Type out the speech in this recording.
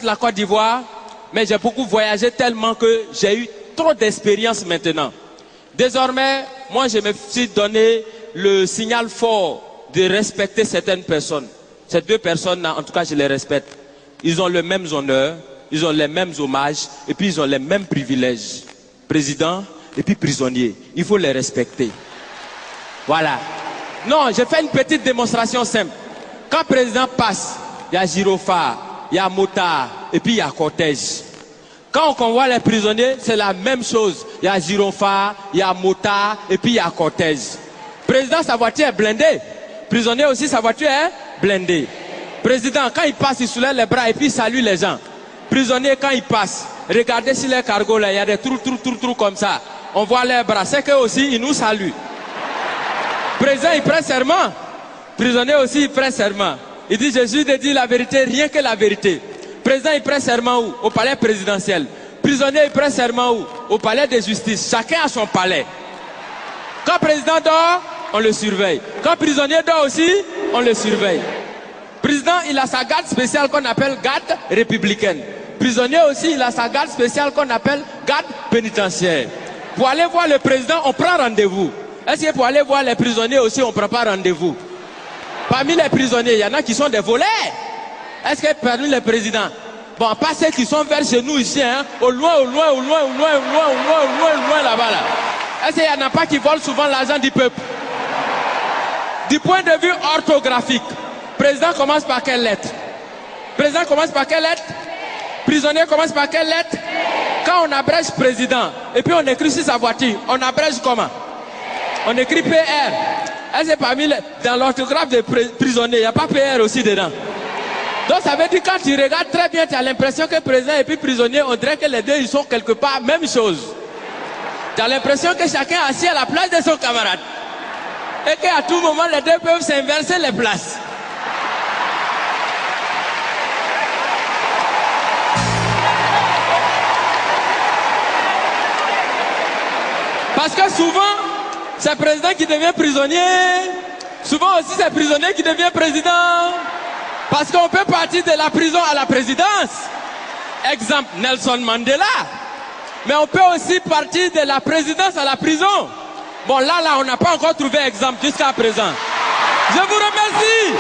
la Côte d'Ivoire, mais j'ai beaucoup voyagé tellement que j'ai eu trop d'expérience maintenant. Désormais, moi je me suis donné le signal fort de respecter certaines personnes. Ces deux personnes-là, en tout cas, je les respecte. Ils ont les mêmes honneurs, ils ont les mêmes hommages, et puis ils ont les mêmes privilèges. Président et puis prisonnier. Il faut les respecter. Voilà. Non, je fais une petite démonstration simple. Quand le président passe, il y a gyrophare, il y a motard, et puis il y a cortège. Quand on convoie les prisonniers, c'est la même chose. Il y a gyrophare, il y a motard, et puis il y a cortège. Président, sa voiture est blindée. Prisonnier aussi, sa voiture est blindée. Président, quand il passe, il soulève les bras et puis il salue les gens. Prisonnier, quand il passe, regardez sur les cargos là, il y a des trous comme ça. On voit les bras, c'est qu'eux aussi, ils nous saluent. Président, il prend serment. Prisonnier aussi, il prend serment. Il dit, Jésus de dire la vérité, rien que la vérité. Président, il prend serment où? Au palais présidentiel. Prisonnier, il prend serment où? Au palais de justice. Chacun a son palais. Quand le président dort, on le surveille. Quand le prisonnier dort aussi, on le surveille. Président, il a sa garde spéciale qu'on appelle garde républicaine. Prisonnier aussi, il a sa garde spéciale qu'on appelle garde pénitentiaire. Pour aller voir le président, on prend rendez-vous. Est-ce que pour aller voir les prisonniers aussi, on ne prend pas rendez-vous? Parmi les prisonniers, il y en a qui sont des voleurs. Est-ce que parmi les présidents, bon, pas ceux qui sont vers chez nous ici, hein, au loin là-bas, là. Est-ce qu'il n'y en a pas qui volent souvent l'argent du peuple? Du point de vue orthographique, président commence par quelle lettre? Président commence par quelle lettre? Prisonnier commence par quelle lettre? Quand on abrège président, et puis on écrit sur sa voiture, on abrège comment? On écrit PR. Est-ce que parmi dans l'orthographe des prisonniers, il n'y a pas PR aussi dedans? Donc ça veut dire quand tu regardes très bien, tu as l'impression que président et puis prisonnier, on dirait que les deux ils sont quelque part même chose. Tu as l'impression que chacun est assis à la place de son camarade. Et qu'à tout moment, les deux peuvent s'inverser les places. Parce que souvent, c'est le président qui devient prisonnier. Souvent aussi, c'est le prisonnier qui devient président. Parce qu'on peut partir de la prison à la présidence. Exemple, Nelson Mandela. Mais on peut aussi partir de la présidence à la prison. Bon, là, on n'a pas encore trouvé exemple jusqu'à présent. Je vous remercie.